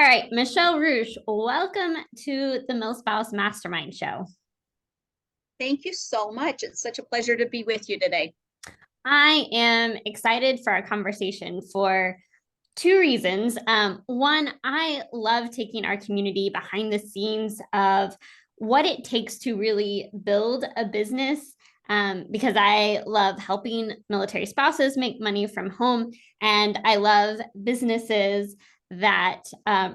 All right, Michelle Ruesch, welcome to the MilSpouse Mastermind Show. Thank you so much. It's such a pleasure to be with you today. I am excited for our conversation for two reasons. One, I love taking our community behind the scenes of what it takes to really build a business, because I love helping military spouses make money from home, and I love businesses that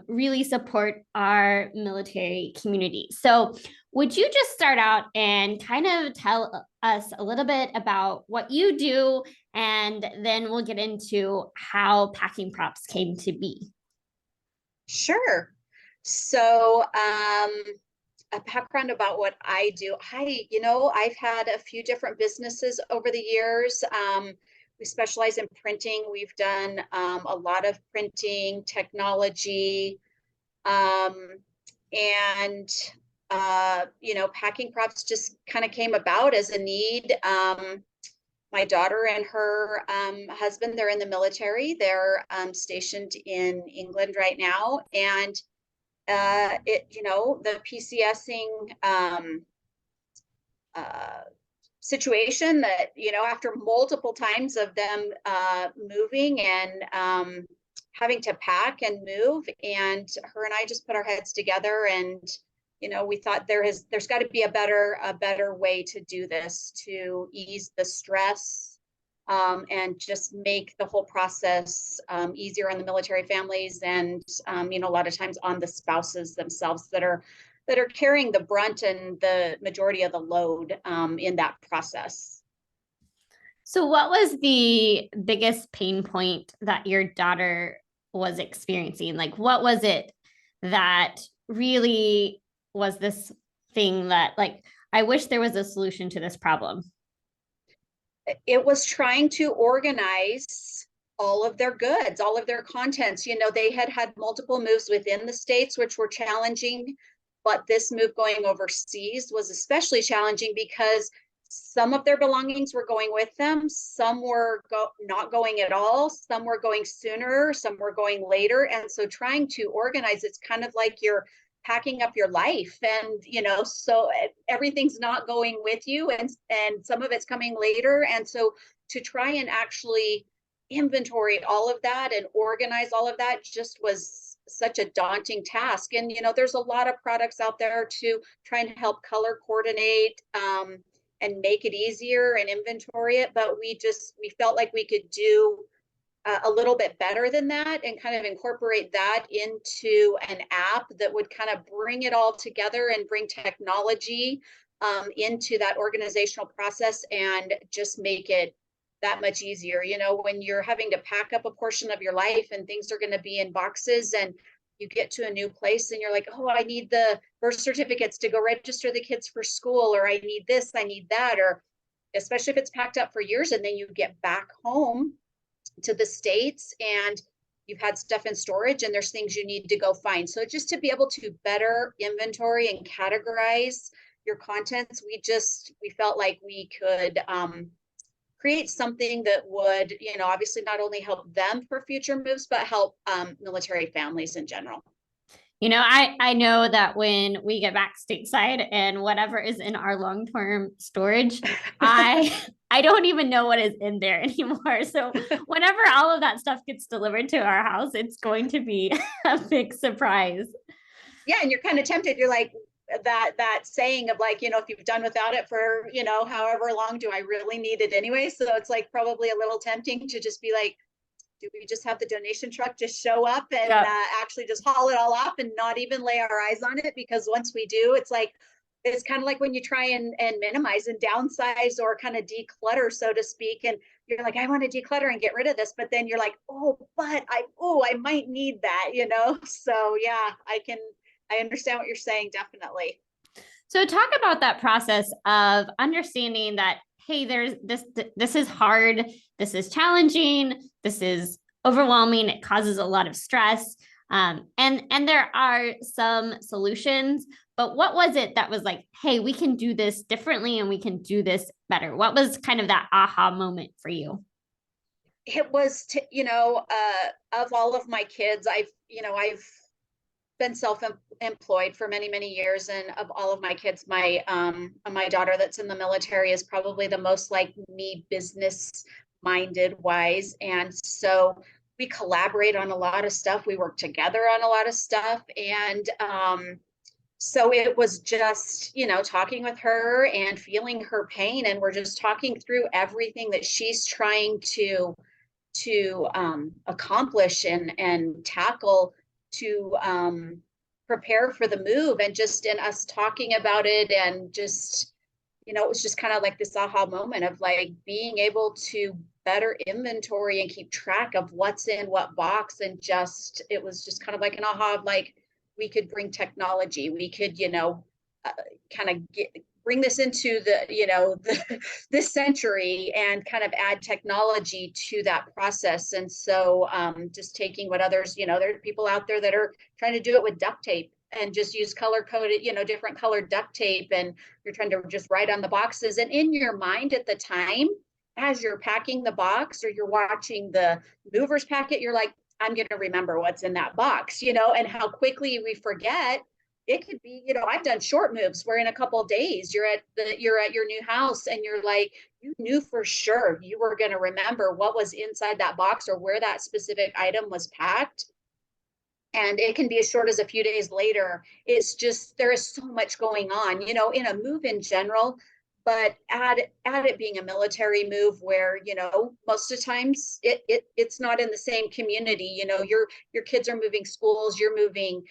really support our military community. So would you just start out and kind of tell us a little bit about what you do, and then we'll get into how packing props came to be? Sure. So, a background about what I do. I've had a few different businesses over the years. We specialize in printing. We've done a lot of printing technology, um, and packing props just kind of came about as a need. My daughter and her husband, they're in the military. They're stationed in England right now, and the PCSing uh, situation that after multiple times of them moving and having to pack and move, and her and I just put our heads together, and we thought there's got to be a better way to do this to ease the stress, and just make the whole process easier on the military families, and a lot of times on the spouses themselves that are carrying the brunt and the majority of the load in that process. So, what was the biggest pain point that your daughter was experiencing? Like, what was it that really was this thing that, like, I wish there was a solution to this problem? It was trying to organize all of their goods, all of their contents. They had multiple moves within the States, which were challenging, but this move going overseas was especially challenging because some of their belongings were going with them. Some were not going at all. Some were going sooner. Some were going later. And so trying to organize, it's kind of like you're packing up your life, and so everything's not going with you, and some of it's coming later. And so to try and actually inventory all of that and organize all of that just was such a daunting task. And there's a lot of products out there to try and help color coordinate, and make it easier and inventory it, but we felt like we could do a little bit better than that, and kind of incorporate that into an app that would kind of bring it all together and bring technology into that organizational process and just make it that much easier. When you're having to pack up a portion of your life and things are going to be in boxes, and you get to a new place and you're like, oh, I need the birth certificates to go register the kids for school, or I need this, I need that, or especially if it's packed up for years and then you get back home to the States and you've had stuff in storage and there's things you need to go find. So just to be able to better inventory and categorize your contents, we felt like we could create something that would, obviously not only help them for future moves, but help military families in general. I know that when we get back stateside and whatever is in our long-term storage, I I don't even know what is in there anymore. So whenever all of that stuff gets delivered to our house, it's going to be a big surprise. Yeah, and you're kind of tempted. You're like that saying of like, if you've done without it for, however long, do I really need it anyway? So it's like probably a little tempting to just be like, do we just have the donation truck just show up and actually just haul it all off and not even lay our eyes on it? Because once we do, it's kind of like when you try and minimize and downsize or kind of declutter, so to speak. And you're like, I want to declutter and get rid of this. But then you're like, oh, but I might need that, So yeah, I understand what you're saying. Definitely. So talk about that process of understanding that, hey, there's this is hard, this is challenging, this is overwhelming, it causes a lot of stress. And there are some solutions, but what was it that was like, hey, we can do this differently and we can do this better? What was kind of that aha moment for you? It was, of all of my kids, I've been self-employed for many, many years, and of all of my kids, my daughter that's in the military is probably the most like me, business minded wise. And so we collaborate on a lot of stuff. We work together on a lot of stuff. And so it was just, talking with her and feeling her pain. And we're just talking through everything that she's trying to accomplish and tackle to prepare for the move. And just in us talking about it, and just, it was just kind of like this aha moment of like being able to better inventory and keep track of what's in what box. And just, it was just kind of like an aha of like, we could bring technology, we could, kind of bring this into this century and kind of add technology to that process. And so just taking what others, there are people out there that are trying to do it with duct tape and just use color coded, different colored duct tape, and you're trying to just write on the boxes. And in your mind at the time, as you're packing the box or you're watching the movers pack it, you're like, I'm going to remember what's in that box, and how quickly we forget. It could be, I've done short moves where in a couple of days you're at your new house, and you're like, you knew for sure you were going to remember what was inside that box or where that specific item was packed. And it can be as short as a few days later. It's just, there is so much going on, in a move in general, but add it being a military move where, most of the times it's not in the same community. Your kids are moving schools, you're moving,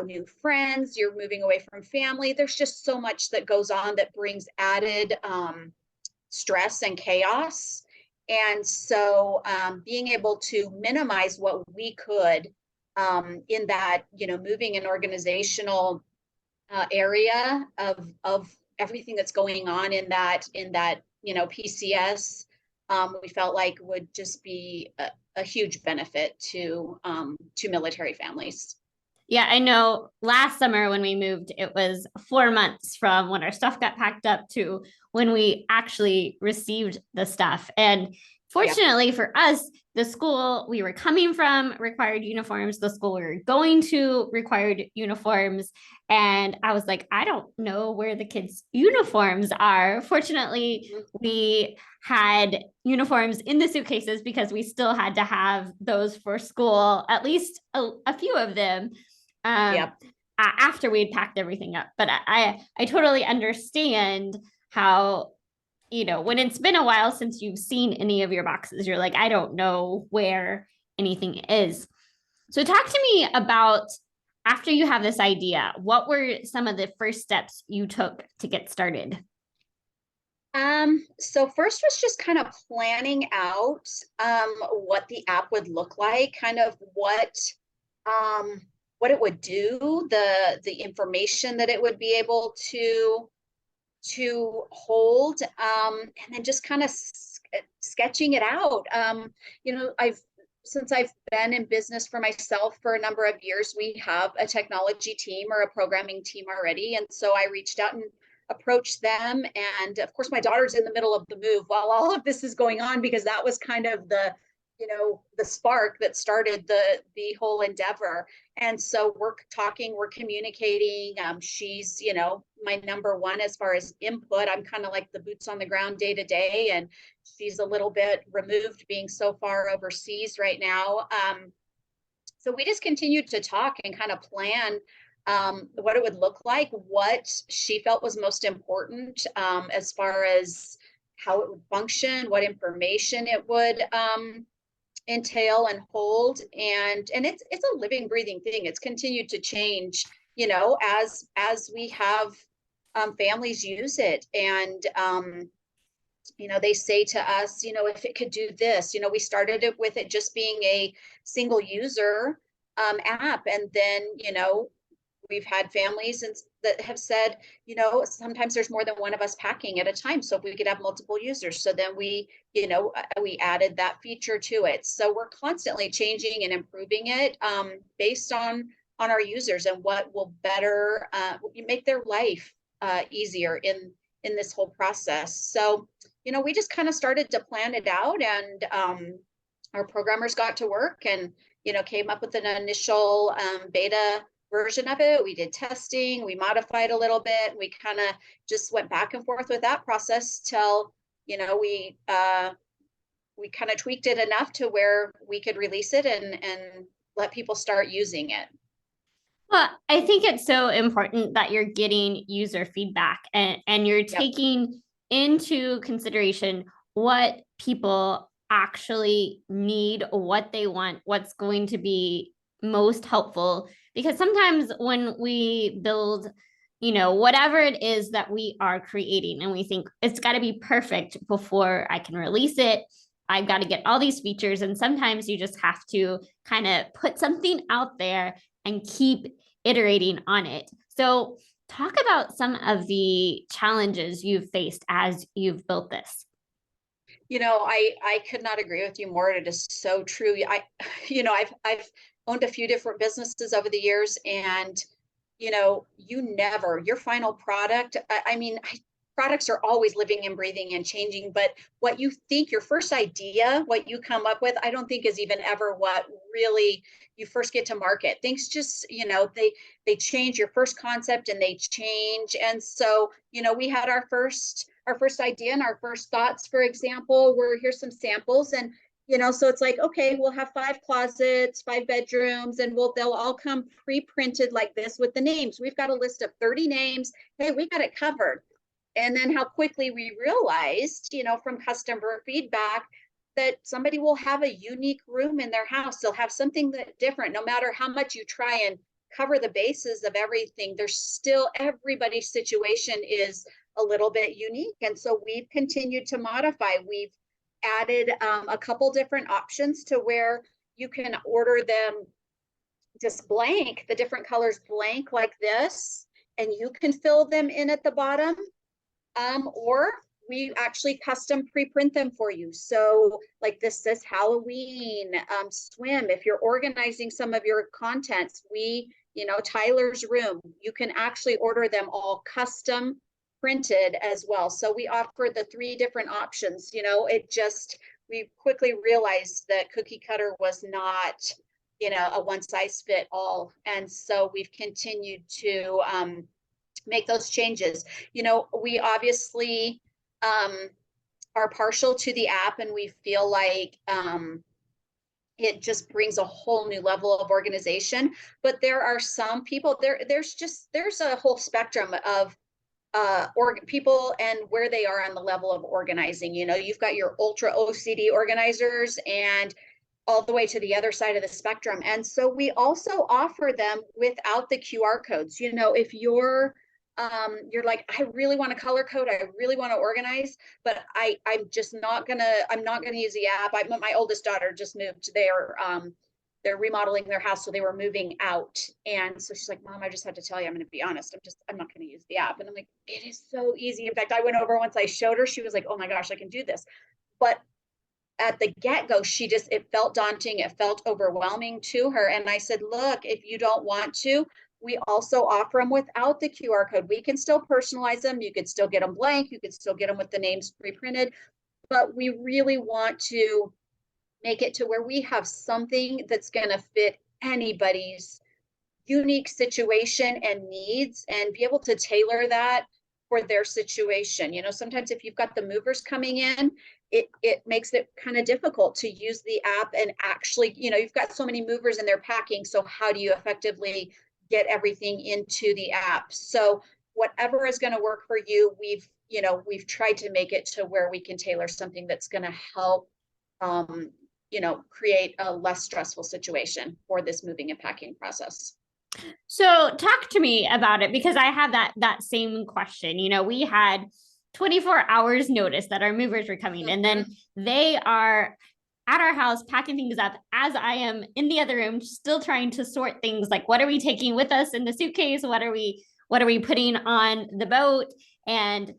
new friends, you're moving away from family. There's just so much that goes on that brings added stress and chaos. And so being able to minimize what we could in that, moving an organizational area of everything that's going on in that PCS, we felt like would just be a huge benefit to military families. Yeah, I know last summer when we moved, it was 4 months from when our stuff got packed up to when we actually received the stuff. And fortunately for us, the school we were coming from required uniforms. The school we were going to required uniforms. And I was like, I don't know where the kids' uniforms are. Fortunately, we had uniforms in the suitcases because we still had to have those for school, at least a few of them. After we'd packed everything up. But I totally understand how, when it's been a while since you've seen any of your boxes, you're like, I don't know where anything is. So talk to me about, after you have this idea, what were some of the first steps you took to get started? So first was just kind of planning out what the app would look like, kind of what it would do, the information that it would be able to hold, and then just kind of sketching it out. Since I've been in business for myself for a number of years, we have a technology team or a programming team already. And so I reached out and approached them. And of course, my daughter's in the middle of the move while all of this is going on, because that was kind of the spark that started the whole endeavor. And so we're talking, we're communicating. She's, my number one as far as input. I'm kind of like the boots on the ground day to day, and she's a little bit removed, being so far overseas right now. So we just continued to talk and kind of plan what it would look like, what she felt was most important as far as how it would function, what information it would entail and hold. And it's a living, breathing thing. It's continued to change, as we have families use it. And they say to us, if it could do this, we started it with it just being a single user app. And then, we've had families that have said, sometimes there's more than one of us packing at a time. So if we could have multiple users, so then we added that feature to it. So we're constantly changing and improving it based on our users and what will better make their life easier in this whole process. So, we just kind of started to plan it out, and our programmers got to work and, came up with an initial beta version of it. We did testing, we modified a little bit, we kind of just went back and forth with that process till, we kind of tweaked it enough to where we could release it and let people start using it. Well, I think it's so important that you're getting user feedback and you're Yep. taking into consideration what people actually need, what they want, what's going to be most helpful. Because sometimes when we build, whatever it is that we are creating, and we think it's got to be perfect before I can release it, I've got to get all these features. And sometimes you just have to kind of put something out there and keep iterating on it. So talk about some of the challenges you've faced as you've built this. I could not agree with you more. It is so true. I've owned a few different businesses over the years, and your final product, products are always living and breathing and changing, but what you think, your first idea, what you come up with, I don't think is even ever what really you first get to market. Things just, they change. Your first concept and they change. And so, we had our first idea and our first thoughts, for example, here's some samples. And so it's like, okay, we'll have 5 closets, 5 bedrooms, and they'll all come pre-printed like this with the names. We've got a list of 30 names. Hey, we got it covered. And then how quickly we realized, from customer feedback, that somebody will have a unique room in their house. They'll have something that different. No matter how much you try and cover the bases of everything, there's still, everybody's situation is a little bit unique. And so we've continued to modify. We've added a couple different options to where you can order them just blank, the different colors blank like this, and you can fill them in at the bottom. Or we actually custom pre-print them for you. So like this says Halloween, swim. If you're organizing some of your contents, Tyler's room, you can actually order them all custom printed as well. So we offer the 3 different options. We quickly realized that cookie cutter was not, a one size fit all. And so we've continued to make those changes. We obviously are partial to the app, and we feel like it just brings a whole new level of organization. But there are some people there's a whole spectrum of people and where they are on the level of organizing. You've got your ultra OCD organizers and all the way to the other side of the spectrum. And so we also offer them without the QR codes. If you're like, I really want to color code, I really want to organize, but I'm not gonna use the app. My oldest daughter just moved. They're remodeling their house, so they were moving out. And so she's like, Mom, I just have to tell you, I'm going to be honest. I'm not going to use the app. And I'm like, it is so easy. In fact, I went over once, I showed her, she was like, oh my gosh, I can do this. But at the get-go, it felt daunting. It felt overwhelming to her. And I said, look, if you don't want to, we also offer them without the QR code. We can still personalize them. You could still get them blank. You could still get them with the names pre-printed. But we really want to make it to where we have something that's going to fit anybody's unique situation and needs, and be able to tailor that for their situation. Sometimes if you've got the movers coming in, it makes it kind of difficult to use the app and actually, you've got so many movers and they're packing. So how do you effectively get everything into the app? So whatever is going to work for you, we've tried to make it to where we can tailor something that's going to help create a less stressful situation for this moving and packing process. So talk to me about it, because I have that same question. We had 24 hours notice that our movers were coming, and then they are at our house packing things up as I am in the other room still trying to sort things like, what are we taking with us in the suitcase? What are we putting on the boat? And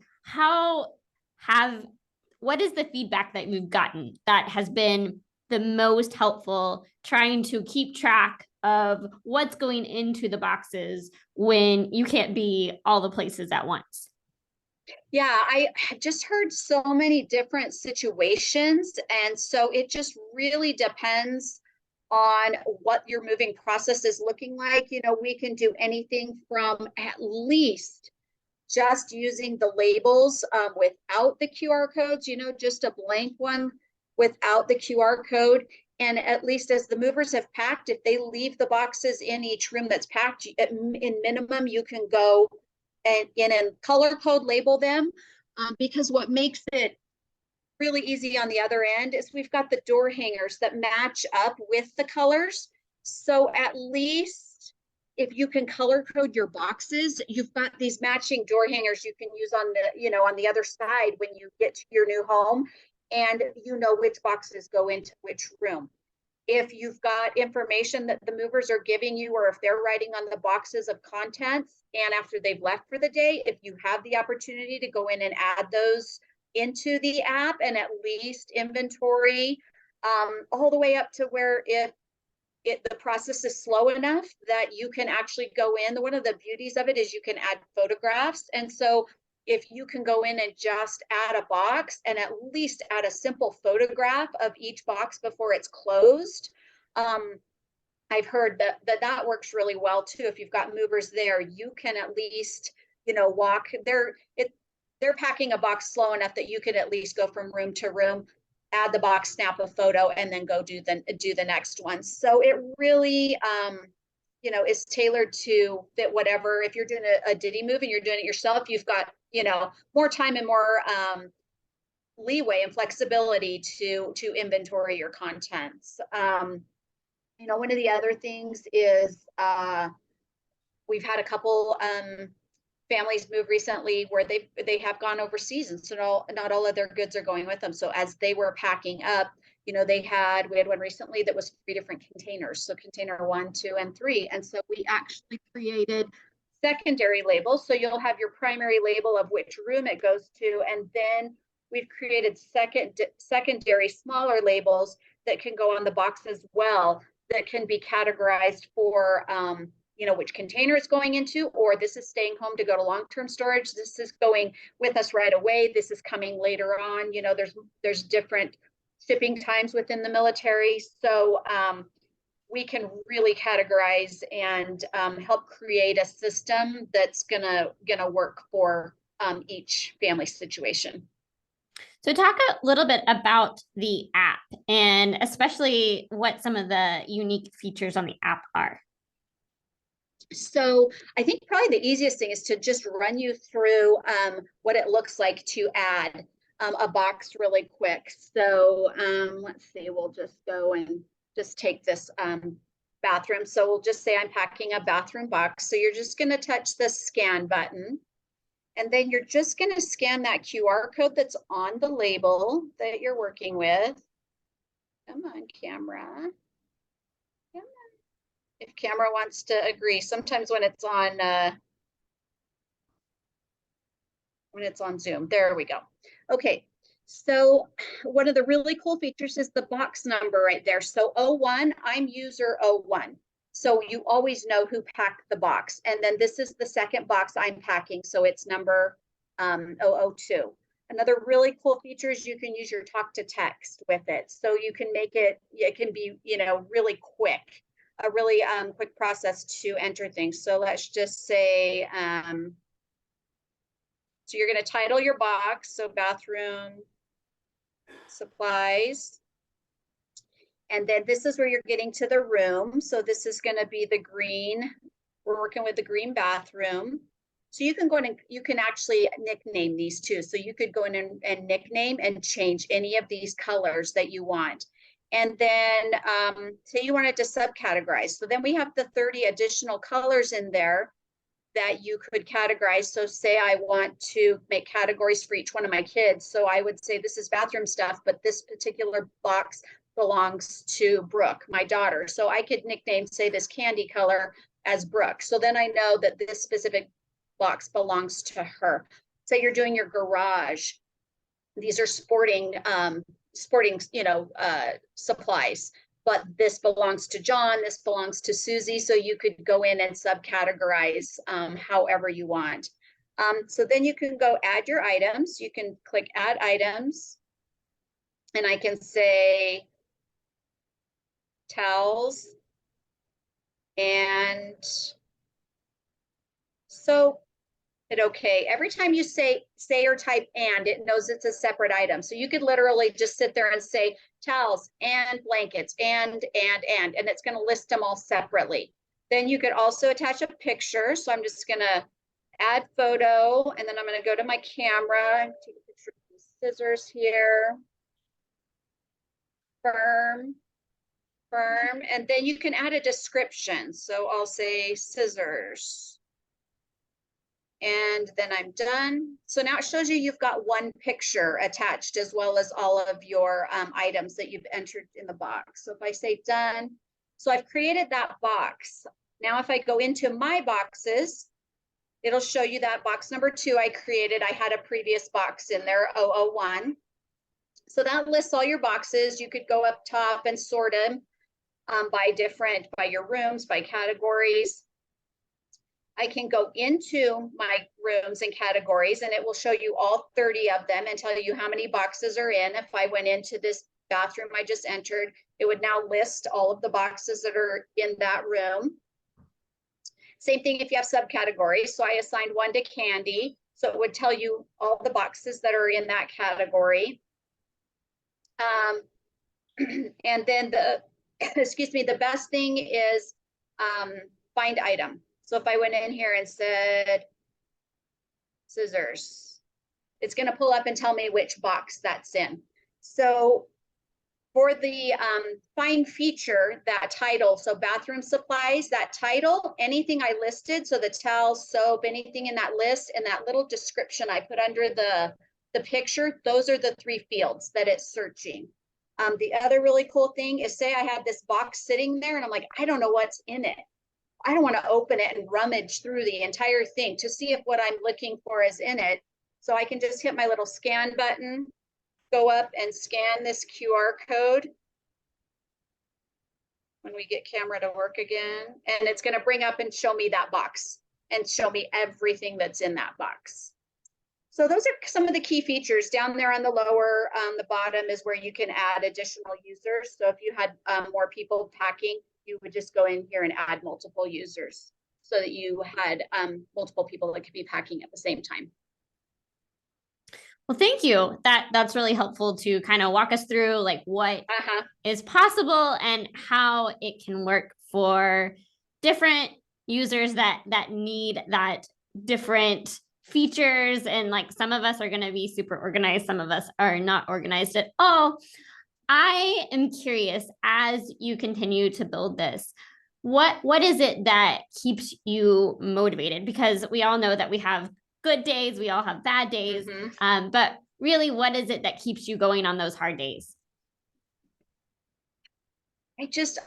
what is the feedback that we've gotten that has been the most helpful, trying to keep track of what's going into the boxes when you can't be all the places at once? Yeah, I just heard so many different situations. And so it just really depends on what your moving process is looking like. You know, we can do anything from at least just using the labels without the QR codes, you know, just a blank one without the QR code. And at least as the movers have packed, if they leave the boxes in each room that's packed, in minimum, you can go and in a color code label them, because what makes it really easy on the other end is we've got the door hangers that match up with the colors. So at least if you can color code your boxes, you've got these matching door hangers you can use on the, you know, on the other side when you get to your new home, and you know which boxes go into which room. If you've got information that the movers are giving you, or if they're writing on the boxes of contents, and after they've left for the day, if you have the opportunity to go in and add those into the app and at least inventory, all the way up to where if the process is slow enough that you can actually go in. One of the beauties of it is you can add photographs. And so if you can go in and just add a box and at least add a simple photograph of each box before it's closed, I've heard that works really well too. If you've got movers there, you can at least, you know, walk there. They're packing a box slow enough that you could at least go from room to room, add the box, snap a photo, and then go do the next one. So it really, you know, is tailored to fit whatever. If you're doing a Diddy move and you're doing it yourself, you've got, you know, more time and more leeway and flexibility to inventory your contents. You know, one of the other things is we've had a couple families move recently where they have gone overseas, and so not all of their goods are going with them. So as they were packing up, you know, we had one recently that was 3 different containers. So container 1, 2, and 3. And so we actually created secondary labels. So you'll have your primary label of which room it goes to, and then we've created secondary smaller labels that can go on the box as well, that can be categorized for you know, which container it's going into, or this is staying home to go to long-term storage. This is going with us right away. This is coming later on. You know, there's different shipping times within the military. So we can really categorize and help create a system that's gonna work for each family situation. So talk a little bit about the app and especially what some of the unique features on the app are. So I think probably the easiest thing is to just run you through what it looks like to add a box really quick. So let's see, we'll just go and just take this bathroom. So we'll just say I'm packing a bathroom box. So you're just going to touch the scan button. And then you're just going to scan that QR code that's on the label that you're working with. Come on, camera. If camera wants to agree. Sometimes when it's on Zoom. There we go. Okay, so one of the really cool features is the box number right there. So 01, I'm user 01. So you always know who packed the box. And then this is the second box I'm packing. So it's number 002. Another really cool feature is you can use your talk to text with it. So you can make it can be, you know, really quick. A really quick process to enter things. So let's just say, so you're going to title your box, so bathroom supplies. And then this is where you're getting to the room. So this is going to be the green. We're working with the green bathroom. So you can go in and you can actually nickname these too. So you could go in and nickname and change any of these colors that you want. And then say you wanted to subcategorize. So then we have the 30 additional colors in there that you could categorize. So say I want to make categories for each one of my kids. So I would say this is bathroom stuff, but this particular box belongs to Brooke, my daughter. So I could nickname, say, this candy color as Brooke. So then I know that this specific box belongs to her. Say you're doing your garage. These are sporting, you know, supplies, but this belongs to John, this belongs to Susie. So you could go in and subcategorize however you want. So then you can go add your items. You can click add items. And I can say towels, and soap. Okay, every time you say or type and, it knows it's a separate item. So you could literally just sit there and say towels and blankets and it's going to list them all separately. Then you could also attach a picture. So I'm just going to add photo, and then I'm going to go to my camera and take a picture of the scissors here. Firm, and then you can add a description. So I'll say scissors. And then I'm done. So now it shows you you've got one picture attached, as well as all of your items that you've entered in the box. So if I say done, so I've created that box. Now, if I go into my boxes, it'll show you that box number 2 I created. I had a previous box in there, 001. So that lists all your boxes. You could go up top and sort them by your rooms, by categories. I can go into my rooms and categories, and it will show you all 30 of them and tell you how many boxes are in. If I went into this bathroom I just entered, it would now list all of the boxes that are in that room. Same thing if you have subcategories. So I assigned one to candy, so it would tell you all the boxes that are in that category. And then the best thing is find item. So if I went in here and said scissors, it's going to pull up and tell me which box that's in. So for the find feature, that title, so bathroom supplies, that title, anything I listed, so the towel, soap, anything in that list, and that little description I put under the picture, those are the 3 fields that it's searching. The other really cool thing is, say I had this box sitting there and I'm like, I don't know what's in it. I don't want to open it and rummage through the entire thing to see if what I'm looking for is in it. So I can just hit my little scan button, go up and scan this QR code when we get camera to work again. And it's going to bring up and show me that box and show me everything that's in that box. So those are some of the key features. Down there on the lower, the bottom is where you can add additional users. So if you had more people packing, you would just go in here and add multiple users so that you had multiple people that could be packing at the same time. Well, thank you. That's really helpful to kind of walk us through like what is possible and how it can work for different users that need that different features. And like some of us are going to be super organized, some of us are not organized at all. I am curious, as you continue to build this, what is it that keeps you motivated? Because we all know that we have good days, we all have bad days, but really, what is it that keeps you going on those hard days? It's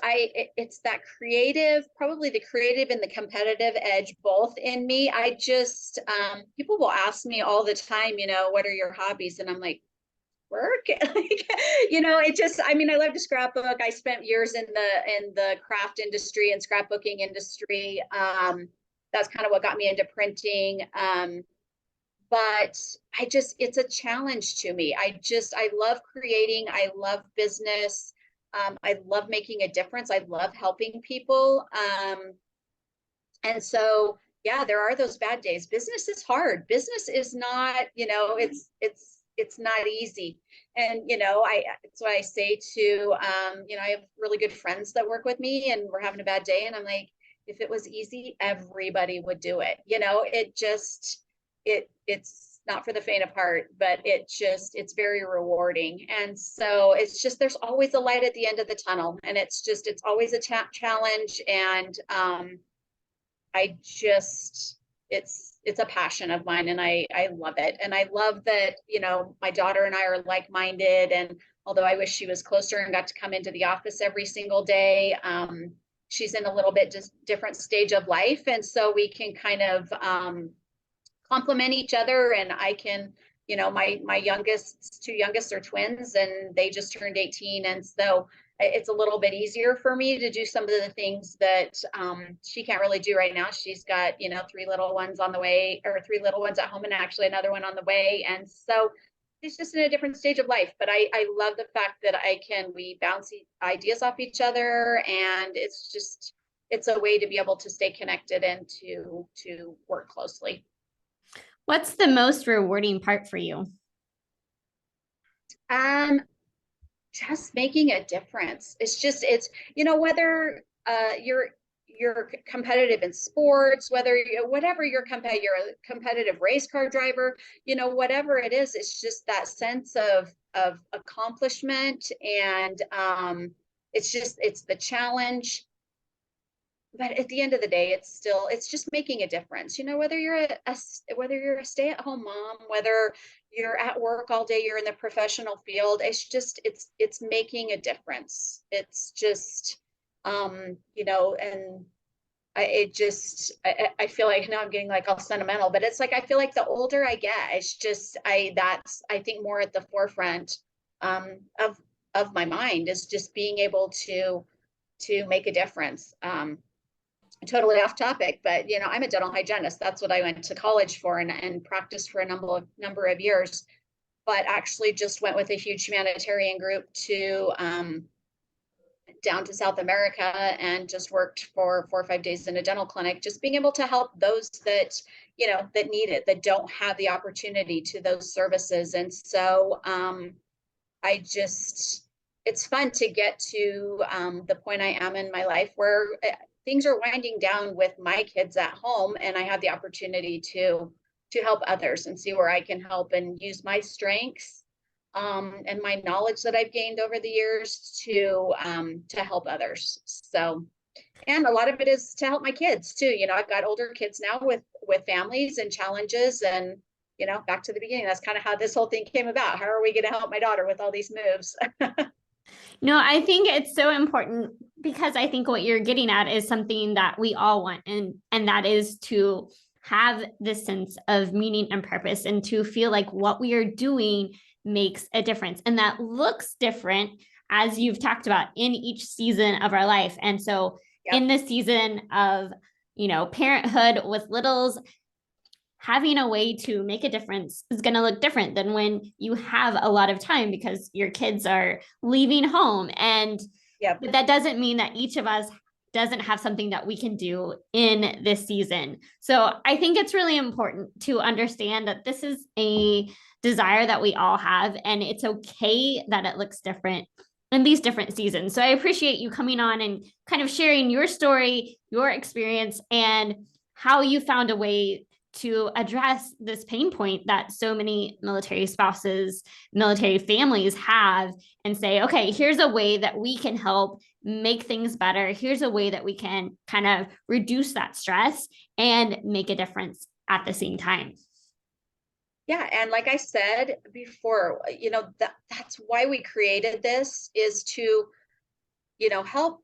that creative, probably the creative and the competitive edge both in me. People will ask me all the time, what are your hobbies? And I'm like, work. I love to scrapbook. I spent years in the craft industry and scrapbooking industry. That's kind of what got me into printing. But it's a challenge to me. I love creating. I love business. I love making a difference. I love helping people. And so, yeah, there are those bad days. Business is hard. Business is not, it's not easy. And, that's why I say to, I have really good friends that work with me and we're having a bad day. And I'm like, if it was easy, everybody would do it. It's not for the faint of heart, but it's very rewarding. And so there's always a light at the end of the tunnel, and it's always a challenge. And it's a passion of mine, and I love it. And I love that, my daughter and I are like-minded. And although I wish she was closer and got to come into the office every single day, she's in a little bit just different stage of life. And so we can kind of, complement each other. And I can, my two youngest are twins, and they just turned 18. And so it's a little bit easier for me to do some of the things that she can't really do right now. She's got, 3 little ones on the way, or 3 little ones at home, and actually another one on the way. And so he's just in a different stage of life. But I love the fact that we bounce ideas off each other, and it's a way to be able to stay connected and to work closely. What's the most rewarding part for you? Just making a difference. It's whether you're competitive in sports, whether whatever you're a competitive race car driver, whatever it is, it's just that sense of accomplishment, and it's the challenge. But at the end of the day, it's just making a difference. Whether you're a stay-at-home mom, whether you're at work all day, you're in the professional field, it's making a difference. It's just and I feel like now I'm getting like all sentimental, but it's like I feel like the older I get, that's I think more at the forefront of my mind, is just being able to make a difference. Totally off topic, but I'm a dental hygienist. That's what I went to college for and practiced for a number of years. But actually, just went with a huge humanitarian group to down to South America, and just worked for 4 or 5 days in a dental clinic, just being able to help those that that need it, that don't have the opportunity to those services. And so it's fun to get to the point I am in my life where things are winding down with my kids at home, and I have the opportunity to help others and see where I can help and use my strengths and my knowledge that I've gained over the years to help others. So, and a lot of it is to help my kids too. I've got older kids now with families and challenges, and back to the beginning, that's kind of how this whole thing came about. How are we going to help my daughter with all these moves? No, I think it's so important, because I think what you're getting at is something that we all want, and that is to have this sense of meaning and purpose, and to feel like what we are doing makes a difference. And that looks different, as you've talked about, in each season of our life. And so in the season of, parenthood with littles, having a way to make a difference is going to look different than when you have a lot of time because your kids are leaving home. And but that doesn't mean that each of us doesn't have something that we can do in this season. So I think it's really important to understand that this is a desire that we all have, and it's okay that it looks different in these different seasons. So I appreciate you coming on and kind of sharing your story, your experience, and how you found a way to address this pain point that so many military spouses, military families have, and say, okay, here's a way that we can help make things better. Here's a way that we can kind of reduce that stress and make a difference at the same time. Yeah. And like I said before, that's why we created this, is to, help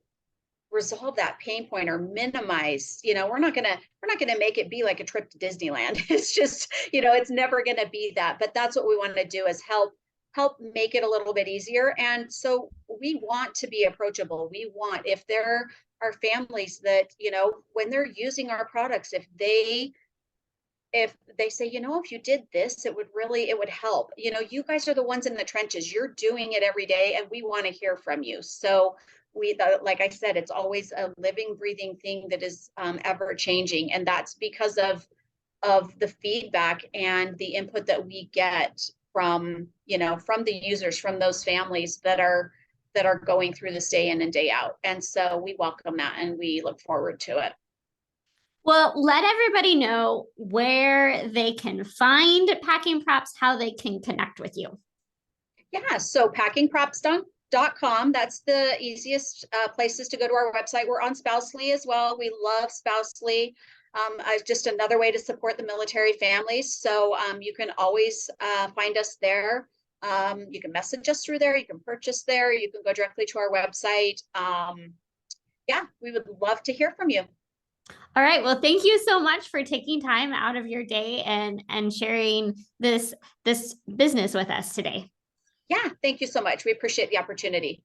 resolve that pain point or minimize. We're not gonna make it be like a trip to Disneyland. It's just, it's never gonna be that. But that's what we want to do, is help make it a little bit easier. And so we want to be approachable. We want, if there are families that, when they're using our products, if they say, if you did this, it would help. You guys are the ones in the trenches. You're doing it every day, and we want to hear from you. So like I said, it's always a living, breathing thing that is ever changing. And that's because of the feedback and the input that we get from the users, from those families that are going through this day in and day out. And so we welcome that, and we look forward to it. Well, let everybody know where they can find Packing Props, how they can connect with you. Yeah, so packingprops.com. That's the easiest places to go to our website. We're on Spousely as well. We love Spousely. Just another way to support the military families. So you can always find us there. You can message us through there. You can purchase there. You can go directly to our website. Yeah, we would love to hear from you. All right. Well, thank you so much for taking time out of your day and sharing this business with us today. Yeah, thank you so much. We appreciate the opportunity.